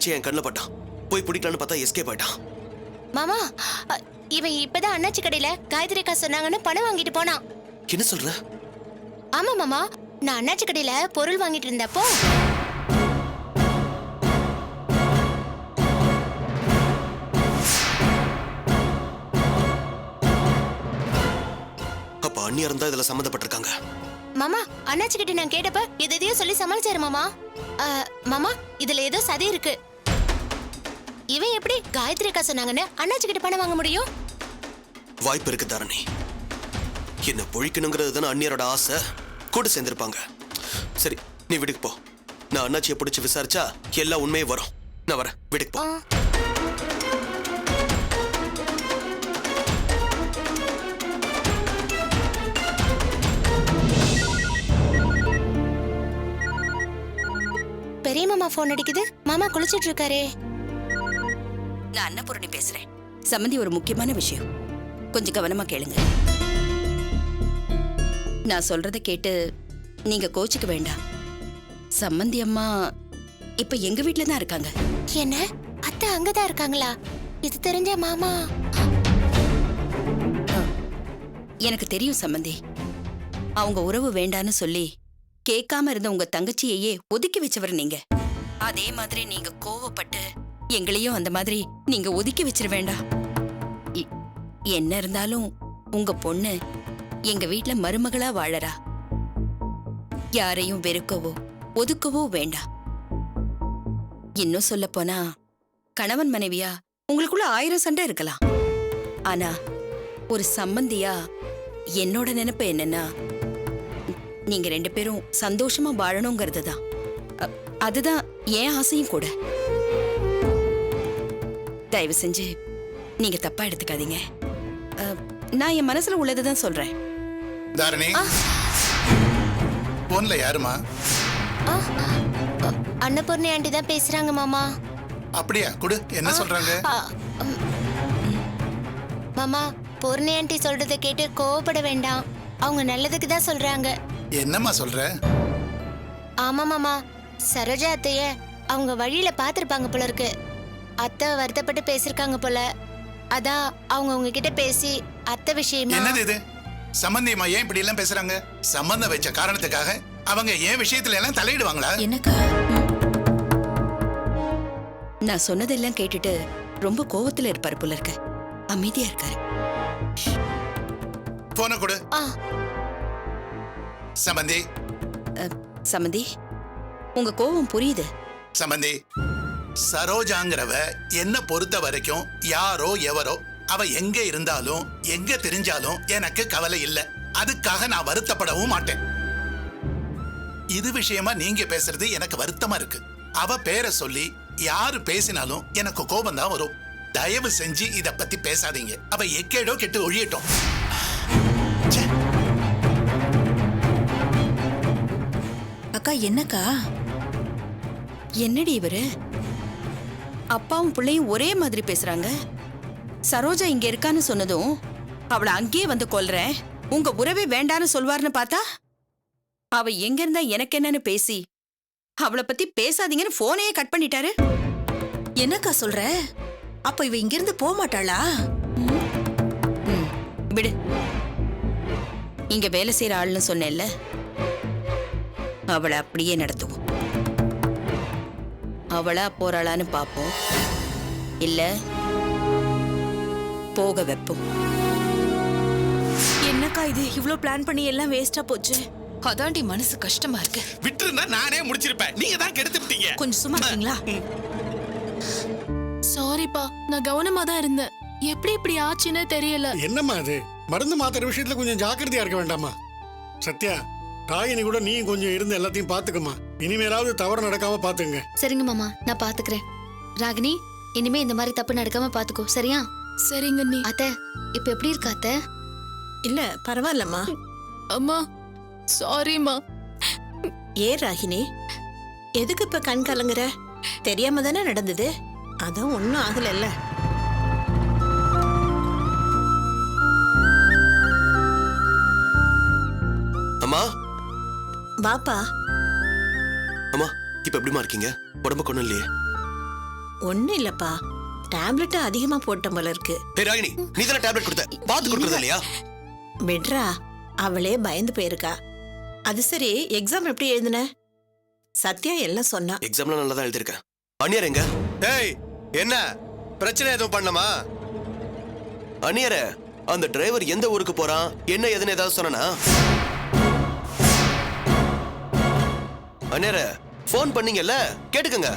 எதேச்சியா என் கண்ணில் பட்டான். போய் பிடிக்கலான்னு பார்த்தா எஸ்கேப் ஆயிட்டான். மாமா, இவன் இப்பதான் அண்ணாச்சி கடையில காயத்ரி அக்கா சொன்னாங்கன்னு பணம் வாங்கிட்டு போனான். என்ன சொல்ற? ஆமா மாமா, நான் அண்ணாச்சி கடையில பொருள் வாங்கிட்டு இருந்தப்போ அப்ப அண்ணியார் தான் இதுல சம்மந்தப்பட்டிருக்காங்க. மாமா, அண்ணாச்சி கிட்ட நான் கேட்டப்ப எதையோ சொல்லி சமாளிச்சாரு மாமா. மாமா, இதுல ஏதோ சதி இருக்கு. இவன் எப்படி காயத்ரி அக்கா சொன்னாங்கன்னு அண்ணாச்சி கிட்ட பணம் வாங்க முடியும்? வாய்ப்பு இருக்கு தாரணி. என்ன பொழிக்கணுங்கிறது தானே அண்ணியாரோட ஆசை. கூட சேர்ந்திருப்பாங்க. சரி, நீ வீட்டுக்கு போ. நான் அண்ணாச்சியை பிடிச்சி விசாரிச்சா எல்லா உண்மையும் வரும். நான் வரேன், வீட்டுக்கு போ. பெரிய மாமா போன் அடிக்குது. மாமா குளிச்சிட்டு இருக்காரே. நான் அன்னபூரணி பேசுறேன். சம்பந்தி, ஒரு முக்கியமான விஷயம், கொஞ்சம் கவனமா கேளுங்க. நான் சொல்றத கேட்டு நீங்க கோச்சிக்க வேண்டாம். சம்பந்தி அம்மா இப்ப எங்க வீட்டுல தான் இருக்காங்க. என்ன, அத்தை அங்கதான் இருக்காங்களா? இது தெரிஞ்ச மாமா. எனக்கு தெரியும் சம்பந்தி. அவங்க உறவு வேண்டான்னு சொல்லி கேட்காம இருந்த உங்க தங்கச்சியையே ஒதுக்கி வச்சவர் நீங்க. அதே மாதிரி நீங்க கோவப்பட்டு எங்களையும் அந்த மாதிரி நீங்க ஒதுக்கி வச்சிட வேண்டாம். என்ன இருந்தாலும் உங்க பொண்ணு எங்க வீட்டுல மருமகளா வாழறா. யாரையும் வெறுக்கவோ ஒதுக்கவோ வேண்டாம். இன்னும் சொல்ல போனா கணவன் மனைவியா உங்களுக்குள்ள 1000 சண்டை இருக்கலாம். ஆனா ஒரு சம்பந்தியா என்னோட நினைப்பு என்னன்னா, நீங்க 2 பேரும் சந்தோஷமா வாழணுங்கிறது தான். அதுதான் என் ஆசையும் கூட. தயவு செஞ்சு நீங்க தப்பா எடுத்துக்காதீங்க. நான் என் மனசுல உள்ளதுதான் சொல்றேன். தாரணி, போன்ல யாருமா? அன்னபூர்ணி ஆண்டி தான் பேசுறாங்க மாமா. அப்படியா? குடு, என்ன சொல்றாங்க? மாமா, பூர்ணி ஆண்டி சொல்றதை கேட்டு கோவப்பட வேண்டாம். அவங்க நல்லதுக்கு தான் சொல்றாங்க. என்னம்மா சொல்ற? ஆமா மாமா, சரோஜா அத்தைய அவங்க வழியில பாத்திருப்பாங்க போல இருக்கு. அத்தை வருத்தப்பட்டு பேசிருக்காங்க போல. அதான் அவங்க உங்ககிட்ட பேசி அத்தை விஷயமா. என்னது இது? சம்பந்தியம்மா ஏன் இப்படி எல்லாம் பேசுறாங்க? சம்பந்தம் வச்ச காரணத்துக்காக அவங்க ஏன் விஷயத்துல எல்லாம் தலையிடுவாங்களா? என்னக்கா? நான் சொன்னதெல்லாம் கேட்டுட்டு ரொம்ப கோவத்துல இருப்பாரு போல இருக்கு. அமைதியா இருக்காரு. போன கொடு. சம்பந்தி. சம்பந்தி, உங்க கோவம் புரியுது. சம்பந்தி, சரோஜாங்கிறவ என்ன பொறுத்த வரைக்கும் யாரோ எவரோ அவ எங்க இருந்தாலும் எங்க தெரிஞ்சாலும் எனக்கு கவலை இல்ல. அதுக்காக நான் வருத்தப்படவும் மாட்டேன். இது விஷயமா நீங்க பேசுறது எனக்கு வருத்தமா இருக்கு. அவ பேரை சொல்லி யாரு பேசினாலும் எனக்கு கோபம் தான் வரும். தயவு செஞ்சு இத பத்தி பேசாதீங்க. அவ எக்கேடோ கெட்டு ஒழியட்டும். அக்கா, என்னக்கா? என்னடி இவரு? அப்பாவும் பிள்ளையும் ஒரே மாதிரி பேசுறாங்க. சரோஜா இங்க இருக்கான்னு சொன்னதும் அவளை அங்கேயே வந்து கொல்றேன், உங்க உறவே வேண்டான்னு சொல்வார்னு பார்த்தா அவ எங்க இருந்தா எனக்கு என்னன்னு பேசி அவளை பத்தி பேசாதீங்கன்னு போனையே கட் பண்ணிட்டாரு. என்னக்கா சொல்ற? அப்ப இவ இங்கிருந்து போக மாட்டாளா? விடு. இங்க வேலை செய்யற ஆள்னு சொன்னேன்ல, அவளை அப்படியே நடத்துவோம். அவளா போறாளான்னு பாப்போம், இல்ல போக வைப்போம். என்னக்கா இது? இவ்ளோ பிளான் பண்ணி எல்லாம் வேஸ்டா போச்சு. அதாண்டி மனசு கஷ்டமா இருக்கு. விட்டுருந்தா நானே முடிச்சிருப்பேன். நீங்க தான் கெடுத்து விட்டீங்க. கொஞ்சம் சும்மா இருக்கீங்களா? சாரிப்பா, நான் கவனமா தான் இருந்தேன். எப்படி இப்படி ஆச்சுன்னு தெரியல. என்னம்மா அது? மருந்து மாத்திர விஷயத்துல கொஞ்சம் ஜாக்கிரதையா இருக்க வேண்டாமா? சத்யா, ராகினி கூட நீ கொஞ்சம் இருந்து எல்லாத்தையும் பாத்துக்கமா. இனிமேலாவது தவறு நடக்காம பாத்துங்க. சரிங்க மாமா, நான் பாத்துக்கிறேன். ராகினி, இனிமே இந்த மாதிரி தப்பு நடக்காம பாத்துக்கோ, சரியா? சரிங்க நீ. அத்தை, இப்ப எப்படி இருக்கா அத்தை? இல்ல, பரவாயில்லம்மா. அம்மா, சாரிம்மா. ஏ ராகினி, எதுக்கு இப்ப கண் கலங்குற? தெரியாம தானே நடந்தது. அதான் ஒண்ணும் ஆகல. அம்மா. பாப்பா. அம்மா, இப்ப எப்படிமா இருக்கீங்க? உடம்பு கொண்டு இல்லையே? ஒண்ணும் இல்லப்பா, டேப்லெட் அதிகமா போட்ட போல இருக்கு. ஏய் ராகினி, நீ தானே டேப்லெட் கொடுத்த, பார்த்து கொடுக்கறது இல்லையா? விட்ரா, அவளே பயந்து போயிருக்கா. அது சரி, எக்ஸாம் எப்படி எழுதுன? சத்யா எல்லாம் சொன்னா. எக்ஸாம்ல நல்லா தான் எழுதிருக்கேன். அண்ணியார் எங்க? ஏய், என்ன பிரச்சனை எதுவும் பண்ணமா? அண்ணியார, அந்த டிரைவர் எந்த ஊருக்கு போறான், என்ன ஏதுன்னு ஏதாவது சொன்னா? அண்ணியார, போன் பண்ணீங்கல்ல, கேட்டுக்கங்க.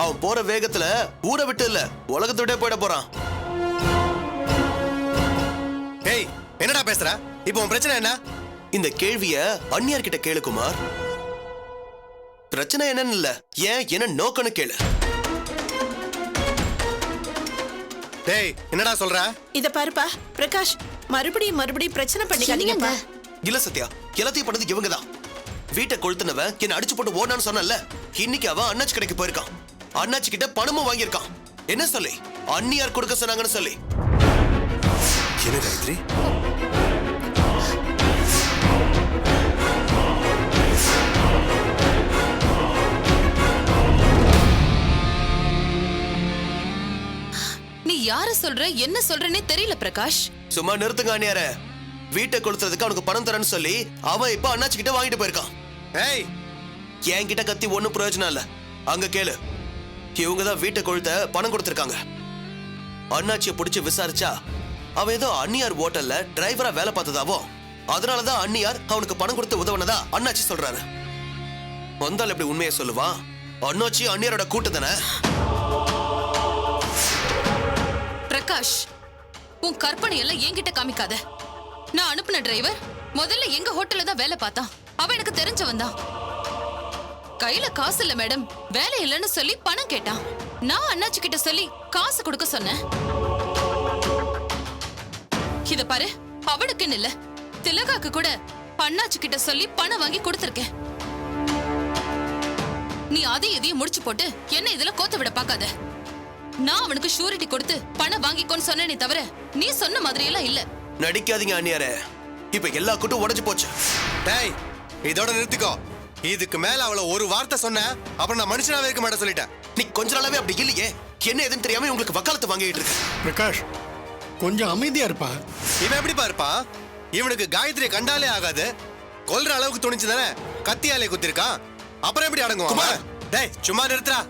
அவன் போற வேகத்துல ஊரை விட்டு இல்ல, உலகத்தை விட்டே போயிட போறான். ஏய், என்னடா பேசுற? இப்போ உன் பிரச்சனை என்ன? இந்த கேள்விய அண்ணியார் கிட்ட கேளு குமார். பிரச்சனை என்னன்னு இல்ல, ஏன் என்ன நோக்கன்னு கேளு. டேய், என்னடா சொல்ற? இத பாருப்பா பிரகாஷ், மறுபடியும் பிரச்சனை பண்ணிக்காதீங்கப்பா. இல்ல சத்யா, எல்லாத்தையும் பண்ணது இவங்கதான். வீட்டை கொளுத்துனவன் என்ன அடிச்சு போட்டு ஓடான்னு சொன்னல, இன்னைக்கு அவன் அண்ணாச்சி கடைக்கு போயிருக்கான். அண்ணாச்சி கிட்ட பணமும் வாங்கியிருக்கான். என்ன சொல்லி? அண்ணியார் கொடுக்க சொன்னாங்கன்னு சொல்லி. என்ன காயத்ரி? நீ யார சொல்ற, என்ன சொல்றனே தெரியல பிரகாஷ். சும்மா நிறுத்துங்க அண்ணியார. வீட்டை கொளுத்துறதுக்கு அவனுக்கு பணம் தரேன்னு சொல்லி அவன் இப்ப அண்ணாச்சி கிட்ட வாங்கிட்டு போயிருக்கான். ஏய், என்கிட்ட கத்தி ஒண்ணும் பிரயோஜனம் இல்ல, அங்க கேளு. இவங்கதான் வீட்டை கொளுத்த பணம் கொடுத்திருக்காங்க. அண்ணாச்சியை பிடிச்சு விசாரிச்சா அவன் ஏதோ அண்ணியார் ஹோட்டல்ல டிரைவரா வேலை பார்த்ததாவோ, அதனாலதான் அண்ணியார் அவனுக்கு பணம் கொடுத்து உதவுனதா அண்ணாச்சி சொல்றாரு. வந்தால் எப்படி உண்மையை சொல்லுவான்? அண்ணாச்சி அண்ணியாரோட கூட்டு தானே. பிரகாஷ், உன் கற்பனை எல்லாம் என்கிட்ட காமிக்காத. நான் அனுப்புன டிரைவர் முதல்ல எங்க ஹோட்டல்ல தான் வேலை பார்த்தான். அவன் எனக்கு தெரிஞ்சவன் தான். கையில காசு இல்ல மேடம், வேலை இல்லைன்னு சொல்லி பணம் கேட்டான். நான் அண்ணாச்சி கிட்ட சொல்லி காசு கொடுக்க சொன்னேன். இத பாரு, அவனுக்குன்னு இல்ல, திலகாக்கு கூட அண்ணாச்சி கிட்ட சொல்லி பணம் வாங்கி கொடுத்திருக்கேன். நீ அதையும் இதையும் முடிச்சு போட்டு என்ன இதுல கோத்த விட பாக்காத. நான் அவனுக்கு ஷூரிட்டி கொடுத்து பணம் வாங்கிக்கோன்னு சொன்னேனே தவிர நீ சொன்ன மாதிரி எல்லாம் இல்ல. நடிக்காதீங்க அண்ணியாரே, இப்ப எல்லா கூட்டும் உடைஞ்சு போச்சு. டேய், இதோட நிறுத்திக்கோ. இதுக்கு மேல அவளை ஒரு வார்த்தை சொன்ன அப்புறம் நான் மனுஷனாவே இருக்க மாட்டேன் சொல்லிட்டேன். நீ கொஞ்ச நாளாவே அப்படி இல்லையே, என்ன எதுன்னு தெரியாம உங்களுக்கு வக்காலத்து வாங்கிட்டு இருக்கு. பிரகாஷ், கொஞ்சம் அமைதியா இருப்பா. இவன் எப்படிப்பா இருப்பான்? இவனுக்கு காயத்ரியை கண்டாலே ஆகாது. கொல்ற அளவுக்கு துணிச்சு தானே கத்தியாலே குத்திருக்கான். அப்புறம் எப்படி அடங்குவான்? டேய், சும்மா நிறுத்துறா.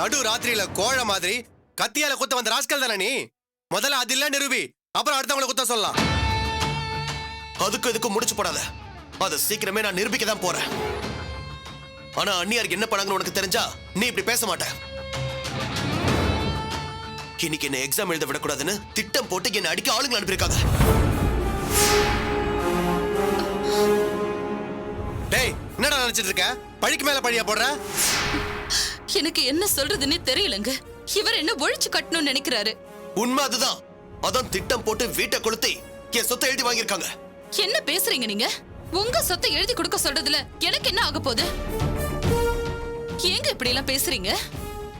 நடு ராத்திரியில கோழை மாதிரி கத்தியால குத்த வந்த ராஸ்கல் தானே நீ. முதல்ல அது இல்ல நிரூபி, அப்புறம் அடுத்தவங்களை குத்த சொல்லலாம். அதுக்கு இதுக்கு முடிச்சு போடாத, அதை சீக்கிரமே நான் நிரூபிக்க தான் போறேன். ஆனா அண்ணியாருக்கு என்ன பண்ணாங்கன்னு உனக்கு தெரிஞ்சா நீ இப்படி பேச மாட்ட. இன்னைக்கு என்ன எக்ஸாம் எழுத விடக்கூடாதுன்னு திட்டம் போட்டு என்ன அடிக்க ஆளுங்களை அனுப்பியிருக்காங்க. டேய், என்னடா நினைச்சிட்டு இருக்க? பழிக்கு மேல பழியா போடுற? எனக்கு என்ன சொல்றதுன்னே தெரியலங்க. இவர் என்ன ஒழிச்சு கட்டணும்னு நினைக்கிறாரு. உண்மை அதுதான். அதான் திட்டம் போட்டு வீட்டை கொளுத்தி என் சொத்தை எழுதி வாங்கியிருக்காங்க. என்ன பேசுறீங்க நீங்க? உங்க சொத்தை எழுதி கொடுக்க சொல்றதுல எனக்கு என்ன ஆக போகுது? ஏங்க இப்படி எல்லாம் பேசுறீங்க?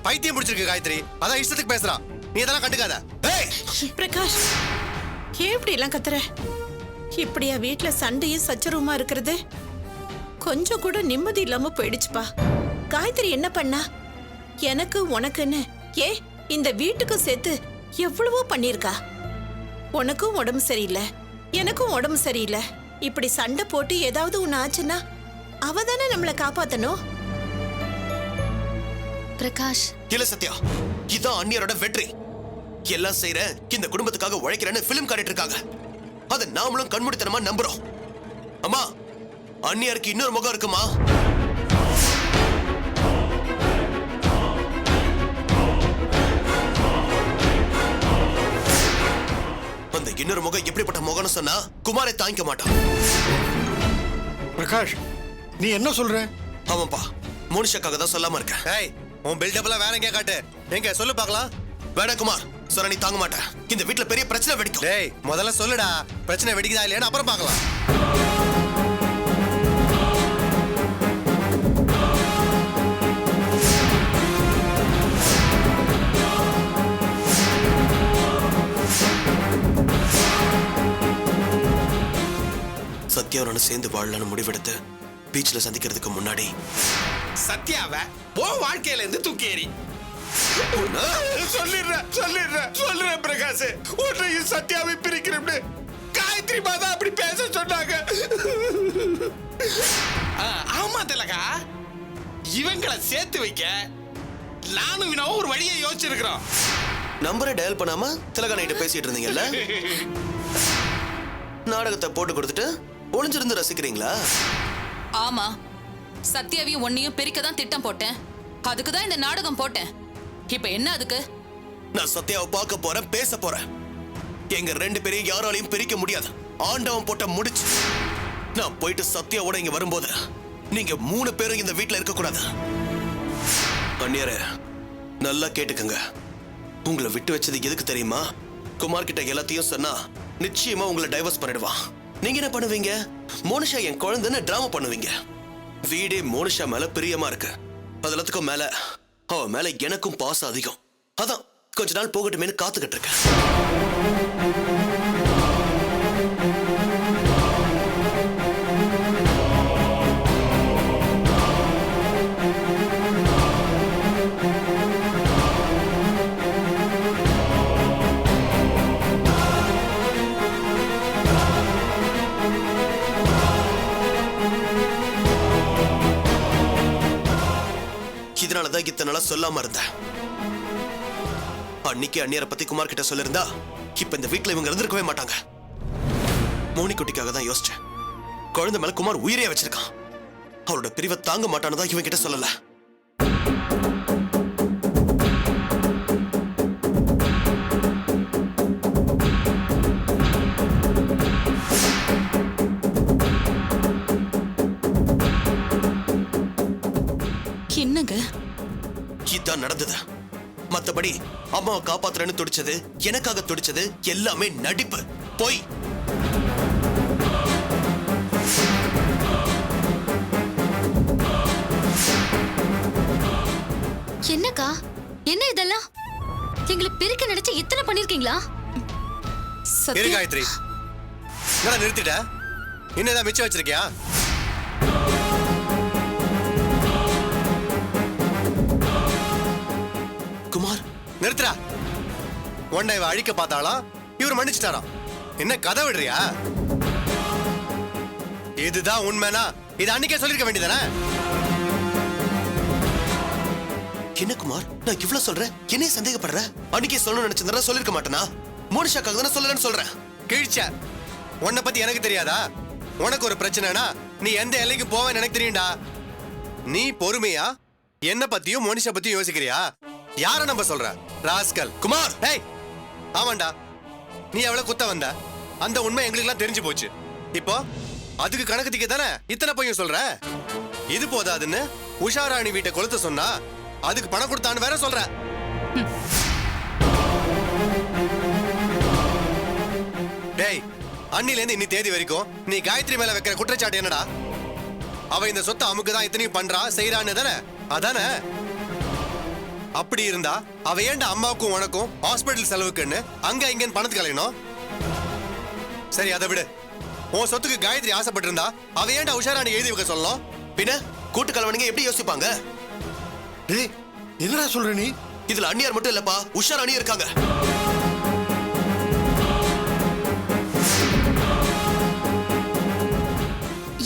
பைத்தியம் முடிச்சிருக்கு காயத்ரி, அதான் இஷ்டத்துக்கு பேசுறான். நீ இதெல்லாம் கண்டுக்காத. ஏய், பிரகாஷ், ஏன் இப்படி எல்லாம் கத்துற? இப்படியா வீட்டுல சண்டையும் சச்சரவுமா இருக்கிறது? கொஞ்சம் கூட நிம்மதி இல்லாம போயிடுச்சுப்பா. காயத்ரி என்ன பண்ணா? எனக்கு உனக்குன்னு இந்த வீட்டுக்கு சேர்த்து எவ்வளவோ பண்ணிருக்கா. உனக்கும் உடம்பு சரியில்லை, எனக்கும் உடம்பு சரியில்லை. இப்படி சண்டை போட்டு ஏதாவது ஒண்ணு ஆச்சுன்னா அவ தானே நம்மளை காப்பாத்தணும். பிரகாஷ், இல்ல சத்யா, இதான் அண்ணியாரோட வெற்றி. எல்லாம் செய்யற இந்த குடும்பத்துக்காக உழைக்கிறேன்னு பிலிம் காட்டிட்டு இருக்காங்க. அதை நாமளும் கண்மூடித்தனமா நம்புறோம். அம்மா, அண்ணியாருக்கு இன்னொரு முகம் இருக்குமா? அந்த இன்னொரு முகம் எப்படிப்பட்ட முகம்னு சொன்னா குமாரை தாங்கிக்க மாட்டான். பிரகாஷ், நீ என்ன சொல்ற? ஆமாப்பா, மோனிஷாக்காக தான் சொல்லாம இருக்கேன். ஏய், உன் பில்டப்லாம் வேற எங்கேயா காட்டு. எங்க சொல்லு பார்க்கலாம். வேடா குமார், சொன்ன நீ தாங்க மாட்டேன். இந்த வீட்டுல பெரிய பிரச்சனை வெடிக்கும். டேய், முதல்ல சொல்லுடா, பிரச்சனை வெடிக்குதா இல்லையான்னு அப்புறம் பார்க்கலாம். சத்யாவோட சேர்ந்து வாழலான்னு முடிவெடுத்து பீச்ல சந்திக்கிறதுக்கு முன்னாடி சத்யாவை உன் வாழ்க்கையில இருந்து தூக்கி எறி. சொல்லிடுறேன் பிரகாஷ். உன்னையும் சத்யாவை பிரிக்கிறேன்னு காயத்ரி மாதா அப்படி பேச சொன்னாங்க. ஆமா திலகா, இவங்களை சேர்த்து வைக்க நானும் இவனும் ஒரு வழியை யோசிச்சிருக்கிறோம். நம்பரை டயல் பண்ணாம திலகா நைட்டு பேசிட்டு இருந்தீங்கல்ல, நாடகத்தை போட்டு கொடுத்துட்டு ஒளிஞ்சிருந்து ரசிக்கிறீங்களா? ஆமா, சத்யாவையும் ஒன்னையும் பிரிக்க தான் திட்டம் போட்டேன். அதுக்கு தான் இந்த நாடகம் போட்டேன். இப்ப என்ன அதுக்கு? நான் சத்யாவை பார்க்க போறேன், பேச போறேன். எங்க ரெண்டு பேரையும் யாராலையும் பிரிக்க முடியாது. ஆண்டவன் போட்ட முடிச்சு. நான் போயிட்டு சத்யாவோட இங்க வரும்போது நீங்க 3 பேரும் இந்த வீட்டுல இருக்க கூடாது. அண்ணியாரே, நல்லா கேட்டுக்கங்க. உங்களை விட்டு வச்சது எதுக்கு தெரியுமா? குமார் கிட்ட எல்லாத்தையும் சொன்னா நிச்சயமா உங்களை டைவர்ஸ் பண்ணிடுவான். நீங்க என்ன பண்ணுவீங்க? மோனிஷா என் குழந்தைன்னு டிராமா பண்ணுவீங்க. வீடே மோனிஷா மேல பிரியமா இருக்கு. அது எல்லாத்துக்கும் மேல அவ மேல எனக்கும் பாசம் அதிகம். அதான் கொஞ்ச நாள் போகட்டுமேனு காத்துக்கிட்டு இருக்கேன். இதனாலதான் இத்தனை நாளா சொல்லாம இருந்தேன். அன்னைக்கு அண்ணியரை பத்தி குமார் கிட்ட சொல்லிருந்தா இப்ப இந்த வீட்டுல இவங்க இருந்திருக்கவே மாட்டாங்க. மோனி குட்டிக்காக தான் யோசிச்சேன். குழந்தை மேல குமார் உயிரே வச்சிருக்கான். அவரோட பிரிவை தாங்க மாட்டானதான் இவன் கிட்ட சொல்லல. என்னங்க இதான் நடந்தது. மத்தபடி அம்மாவை காப்பாத்துறேன்னு துடிச்சது, எனக்காக துடிச்சது எல்லாமே நடிப்பு, பொய். என்னக்கா, என்ன இதெல்லாம்? எங்களை பிரிக்க நினைச்சு இத்தனை பண்ணிருக்கீங்களா? இரு காயத்ரி, என்னடா நிறுத்திட்ட? இன்னும் மிச்சம் வச்சிருக்கியா? குமார், நிறுத்துறா. உன்னை இவ அழிக்க பார்த்தாலாம், இவர் மன்னிச்சுட்டாராம். என்ன கதை விடுறியா? இதுதான் உண்மைனா இது அன்னைக்கே சொல்லிருக்க வேண்டியதானே? என்ன குமார், நான் இவ்வளவு சொல்றேன், என்னைய சந்தேகப்படுற? அன்னைக்கே சொல்லணும்னு நினைச்சிருந்தா சொல்லிருக்க மாட்டேனா? மோனிஷாக்காக தானே சொல்லலன்னு சொல்றேன். கிழிச்ச. உன்னை பத்தி எனக்கு தெரியாதா? உனக்கு ஒரு பிரச்சனைனா நீ எந்த எல்லைக்கு போவேன்னு எனக்கு தெரியும்டா. நீ பொறுமையா என்ன பத்தியும் மோனிஷா பத்தியும் யோசிக்கிறியா? யார நம்ப சொல்ற? ராஸ்கல். குமார், டேய், ஆமாண்டா, நீ எவ்வளவு குத்த வந்த அந்த உண்மை எங்களுக்கு எல்லாம் தெரிஞ்சு போச்சு. இப்போ அதுக்கு கணக்கு திக்க தானே இத்தனை பையன் சொல்ற? இது போதாதுன்னு உஷாராணி வீட்டை கொளுத்த சொன்னா அதுக்கு பணம் கொடுத்தான்னு வேற சொல்ற. டேய், அன்னில இருந்து இன்னி தேதி வரைக்கும் நீ காயத்ரி மேல வைக்கிற குற்றச்சாட்டு என்னடா? அவ இந்த சொத்தை அமுக்குதான் இத்தனையும் பண்றா செய்யறான்னு தானே? அதானே? அப்படி இருந்தா அவ ஏன்டா அம்மாவுக்கும் உனக்கும் ஹாஸ்பிட்டல் செலவுக்குன்னு அங்க இங்கன்னு பணத்துக்கு கலையணும்? சரி, அதை விடு. உன் சொத்துக்கு காயத்ரி ஆசைப்பட்டு இருந்தா அவ ஏன்டா உஷாராணி எழுதி வைக்க சொல்லணும்? பின்ன கூட்டு கலவனிங்க எப்படி யோசிப்பாங்க? டேய், என்னடா சொல்ற நீ? இதுல அண்ணியார் மட்டும் இல்லப்பா, உஷார் அணி இருக்காங்க.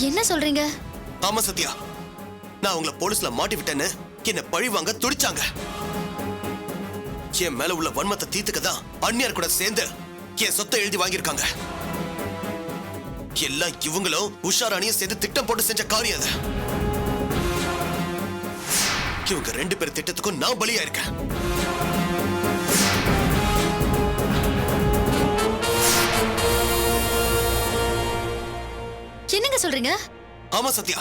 என்ன சொல்றீங்க? ஆமா சத்யா, நான் உங்களை போலீஸ்ல மாட்டி விட்டேன்னு என்ன பழி வாங்க துடிச்சாங்க. என் மேல உள்ள வன்மத்தை தீர்த்துக்க தான் அண்ணியார் கூட சேர்ந்து என் சொத்தை எழுதி வாங்கியிருக்காங்க. எல்லாம் இவங்களும் உஷாராணியும் சேர்ந்து திட்டம் போட்டு செஞ்ச காரியம் அது. இவங்க 2 பேர் திட்டத்துக்கும் நான் பலியா இருக்கேன். என்னங்க சொல்றீங்க? ஆமா சத்யா,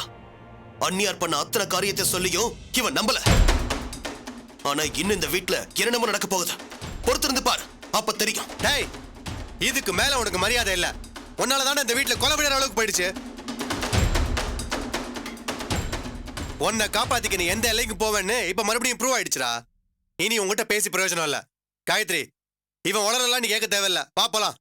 அண்ணியார் பண்ண அத்தனை காரியத்தை சொல்லியும் இவன் நம்பல. ஆனா இன்னும் இந்த வீட்டுல என்னென்னமோ நடக்க போகுது. பொறுத்திருந்து பார், அப்ப தெரியும். டேய், இதுக்கு மேல உனக்கு மரியாதை இல்ல. உன்னாலதானே இந்த வீட்டுல கொலை விடுற அளவுக்கு போயிடுச்சு. உன்னை காப்பாத்திக்க நீ எந்த எல்லைக்கு போவேன்னு இப்ப மறுபடியும் ப்ரூவ் ஆயிடுச்சுடா. இனி உங்ககிட்ட பேசி பிரயோஜனம் இல்ல. காயத்ரி, இவன் உளறலாம் நீ கேட்க தேவையில்ல. பாப்பலாம்.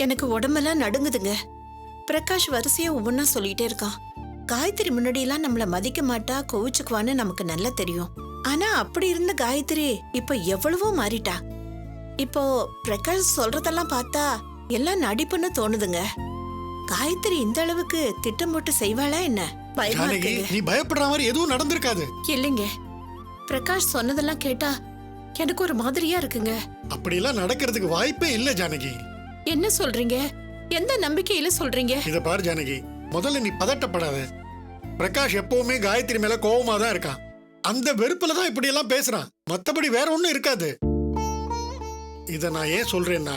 எனக்கு உடம்பெல்லாம் நடுங்குதுங்க. பிரகாஷ் வரிசையா ஒவ்வொன்னா சொல்லிட்டே இருக்கான். காயத்ரி முன்னாடியெல்லாம் நம்மள மதிக்க மாட்டா, கோவிச்சுக்குவான்னு நமக்கு நல்லா தெரியும். ஆனா அப்படி இருந்த காயத்ரி இப்ப எவ்வளவோ மாறிட்டா. இப்போ பிரகாஷ் சொல்றதெல்லாம் பார்த்தா எல்லாம் நடிப்புன்னு தோணுதுங்க. காயத்ரி இந்த அளவுக்கு திட்டம் போட்டு செய்வாளா என்ன? பயமா ஜானகி, இருக்குங்க. நீ பயப்படுற மாதிரி எதுவும் நடந்திருக்காது. இல்லைங்க, பிரகாஷ் சொன்னதெல்லாம் கேட்டா எனக்கு ஒரு மாதிரியா இருக்குங்க. அப்படியெல்லாம் நடக்கிறதுக்கு வாய்ப்பே இல்ல ஜானகி. என்ன சொல்றீங்க? எந்த நம்பிக்கையில சொல்றீங்க? இத பாரு ஜானகி, முதல்ல நீ பதட்டப்படாத. பிரகாஷ் எப்பவுமே காயத்ரி மேல கோவமா தான் இருக்கான். அந்த வெறுப்புல தான் இப்படி எல்லாம் பேசுறான். மத்தபடி வேற ஒண்ணும் இருக்காது. இத நான் ஏன் சொல்றேன்னா,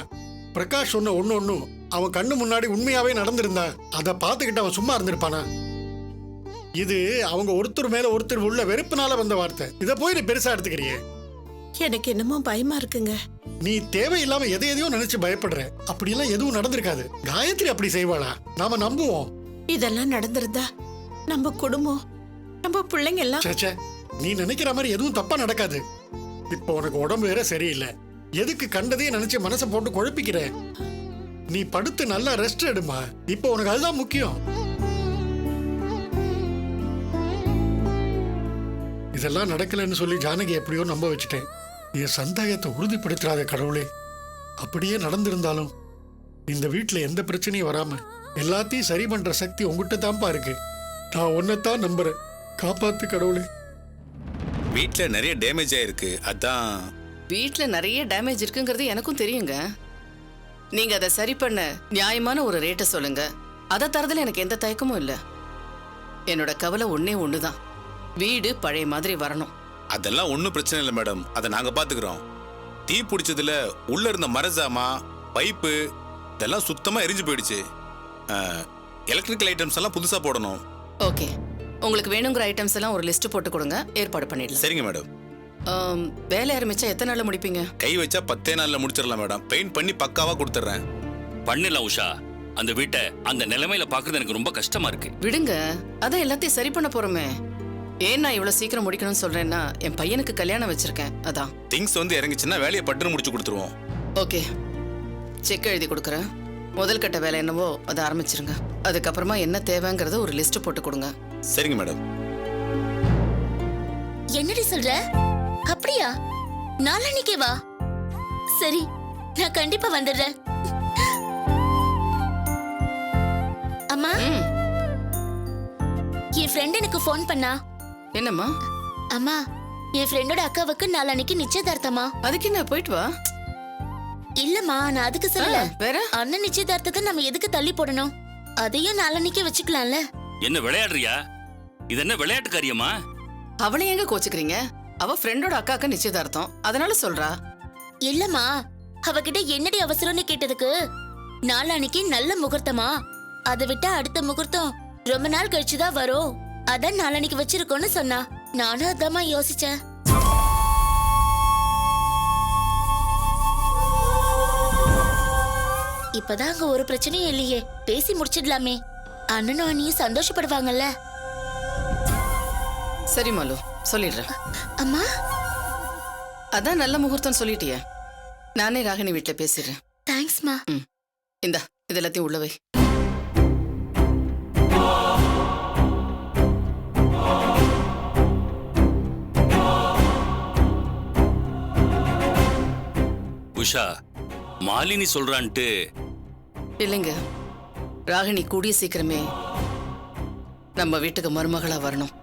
பிரகாஷ் சொன்ன ஒண்ணும் அவன் கண்ணு முன்னாடி உண்மையாவே நடந்திருந்தா அதை பார்த்துக்கிட்டு அவன் சும்மா இருந்திருப்பானா? இது அவங்க ஒருத்தர் மேல ஒருத்தர் உள்ள வெறுப்புனால வந்த வார்த்தை. இத போய் நீ பெருசா எடுத்துக்கிறியே. எனக்கு என்னமோ பயமா இருக்குங்க. நீ தேவையில்லாம எதையோ நினைச்சு பயப்படுற. அப்படியெல்லாம் எதுவும் நடந்திருக்காது. காயத்ரி அப்படி செய்வாளா? நாம நம்புவோம். இதெல்லாம் நடந்திருந்தா நம்ம குடும்பம், நம்ம பிள்ளைங்க எல்லாம். சேச்சே, நீ நினைக்கிற மாதிரி எதுவும் தப்பா நடக்காது. இப்போ உனக்கு உடம்பு வேற சரியில்லை. எதுக்கு கண்டதையே நினைச்சு மனசை போட்டு குழப்பிக்கிற? நீ படுத்து நல்லா ரெஸ்ட் எடுமா. இப்போ உனக்கு அதுதான் முக்கியம். இதெல்லாம் நடக்கலன்னு சொல்லி ஜானகி எப்படியோ நம்ப வச்சுட்டேன். என் சந்தேகத்தை உறுதிப்படுத்தாத கடவுளே. அப்படியே நடந்திருந்தாலும் இந்த வீட்டுல எந்த பிரச்சனையும் வராம எல்லாத்தையும் சரி பண்ற சக்தி உங்ககிட்ட தான்ப்பா இருக்கு. நான் உன்னைத்தான் நம்புறேன். காப்பாத்து கடவுளே. வீட்ல நிறைய டேமேஜ் ஆயிருக்கு. அதான். வீட்ல நிறைய டேமேஜ் இருக்குங்கிறது எனக்கும் தெரியுங்க. நீங்க அதை சரி பண்ண நியாயமான ஒரு ரேட்டை சொல்லுங்க. அதை தரதுல எனக்கு எந்த தயக்கமும் இல்ல. என்னோட கவலை ஒன்னே ஒண்ணுதான், வீடு பழைய மாதிரி வரணும். அதெல்லாம் ஒன்றும் பிரச்சனை இல்லை மேடம், அதை நாங்க பாத்துக்கிறோம். தீ பிடிச்சதுல உள்ள இருந்த மரஜாமா, பைப்பு இதெல்லாம் சுத்தமா எரிஞ்சு போயிடுச்சு. எலக்ட்ரிக்கல் ஐட்டம்ஸ் எல்லாம் புதுசா போடணும். ஓகே, உங்களுக்கு வேணுங்கிற ஐட்டம்ஸ் எல்லாம் ஒரு லிஸ்ட் போட்டு கொடுங்க, ஏற்பாடு பண்ணிடலாம். சரிங்க மேடம். வேலை ஆரம்பிச்சா எத்தனை நாள்ல முடிப்பீங்க? கை வச்சா 10 நாள்ல முடிச்சிடலாம் மேடம். பெயிண்ட் பண்ணி பக்காவா கொடுத்துட்றேன். பண்ணிடலாம் உஷா. அந்த வீட்டை அந்த நிலைமையில பாக்குறது எனக்கு ரொம்ப கஷ்டமா இருக்கு. விடுங்க, அதான் எல்லாத்தையும் சரி பண்ண போறோமே. ஏன் நான் இவ்வளவு சீக்கிரம் முடிக்கணும்னு சொல்றேன்னா, என் பையனுக்கு கல்யாணம் வச்சிருக்கேன். அதான் திங்ஸ் வந்து இறங்கிச்சுன்னா வேலையை பட்டுன்னு முடிச்சு கொடுத்துருவோம். ஓகே, செக் எழுதி கொடுக்குறேன். முதல் கட்ட வேலை என்னவோ அதை ஆரம்பிச்சிருங்க. அதுக்கப்புறமா என்ன தேவைங்கிறத ஒரு லிஸ்ட் போட்டு கொடுங்க. சரிங்க மேடம். என்னடி சொல்ற? அப்படியா? நாளைக்கே வா. சரி, நான் கண்டிப்பா வந்துடுறேன். அம்மா, என் ஃப்ரெண்ட் எனக்கு ஃபோன் பண்ணா. என்னம்மா? அம்மா, என் ஃப்ரெண்டோட அக்காவுக்கு நாளைக்கு நிச்சயதார்த்தமா. அதுக்கு என்ன, போயிட்டு வா. இல்லம்மா, நான் அதுக்கு சொல்லல. வேற? அண்ணன் நிச்சயதார்த்தத்தை நம்ம எதுக்கு தள்ளி போடணும்? அதையும் நாளைக்கே வச்சுக்கலாம்ல. என்ன விளையாடுறியா? இது என்ன விளையாட்டு காரியமா? அவளை எங்க கோச்சுக்கிறீங்க? அவ ஃப்ரெண்டோட அக்காக்கு நிச்சயதார்த்தம், அதனால சொல்றா. இல்லம்மா, அவகிட்ட என்னடி அவசரம்னு கேட்டதுக்கு நாளைக்கு நல்ல முகூர்த்தமா, அதை விட்டா அடுத்த முகூர்த்தம் ரொம்ப நாள் கழிச்சுதான் வரும், அதான் நாளைக்கு வச்சிருக்கோன்னு சொன்னா. நானும் அதாம்மா யோசிச்சேன். இப்பதான் அங்க ஒரு பிரச்சனையும் இல்லையே, பேசி முடிச்சிடலாமே. அண்ணனும் அண்ணியும் சந்தோஷப்படுவாங்கல்ல. சரி மாலு, சொல்லிடுறேன். அம்மா, அதான் நல்ல முகூர்த்தம் சொல்லிட்டியே, நானே ராகினி வீட்டுல பேசிடுறேன். தேங்க்ஸ்மா. இந்தா, இது எல்லாத்தையும் உள்ள வை. உஷா, மாலினி சொல்றான்ட்டு. இல்லைங்க, ராகினி கூடிய சீக்கிரமே நம்ம வீட்டுக்கு மருமகளா வரணும்.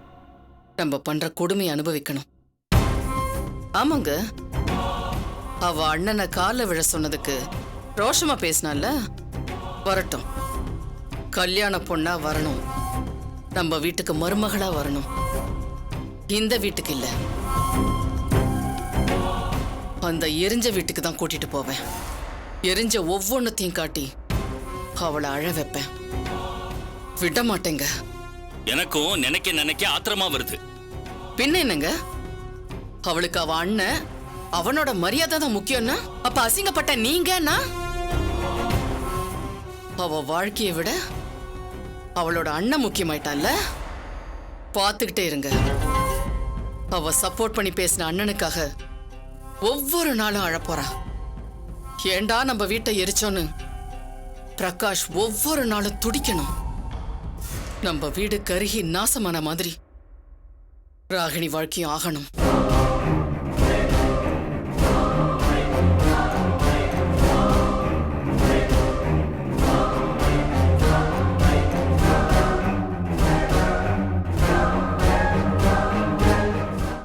நம்ம பண்ற கொடுமையை அனுபவிக்கணும். ஆமாங்க, அவ அண்ணனை கால விழ சொன்னதுக்கு ரோஷமா பேசினால, வரட்டும். கல்யாண பொண்ணா வரணும், நம்ம வீட்டுக்கு மருமகளா வரணும். இந்த வீட்டுக்கு இல்ல, அந்த எரிஞ்ச வீட்டுக்கு தான் கூட்டிட்டு போவேன். எரிஞ்ச ஒவ்வொன்னத்தையும் காட்டி அவளை அழ வைப்பேன். விட மாட்டேங்க. எனக்கும் நினைக்க நினைக்க ஆத்திரமா வருது. பின்ன என்னங்க, அவளுக்கு அவ அண்ணன், அவனோட மரியாதை தான் முக்கியம்னா, அப்ப அசிங்கப்பட்ட நீங்கன்னா, அவ வாழ்க்கையை விட அவளோட அண்ணன் முக்கியமாயிட்டான்ல. பார்த்துக்கிட்டே இருங்க. அவ சப்போர்ட் பண்ணி பேசின அண்ணனுக்காக ஒவ்வொரு நாளும் அழப்போறா. ஏண்டா நம்ம வீட்டை எரிச்சோன்னு பிரகாஷ் ஒவ்வொரு நாளும் துடிக்கணும். நம்ம வீடு கருகி நாசமான மாதிரி ராகினி வாழ்க்கையும் ஆகணும்.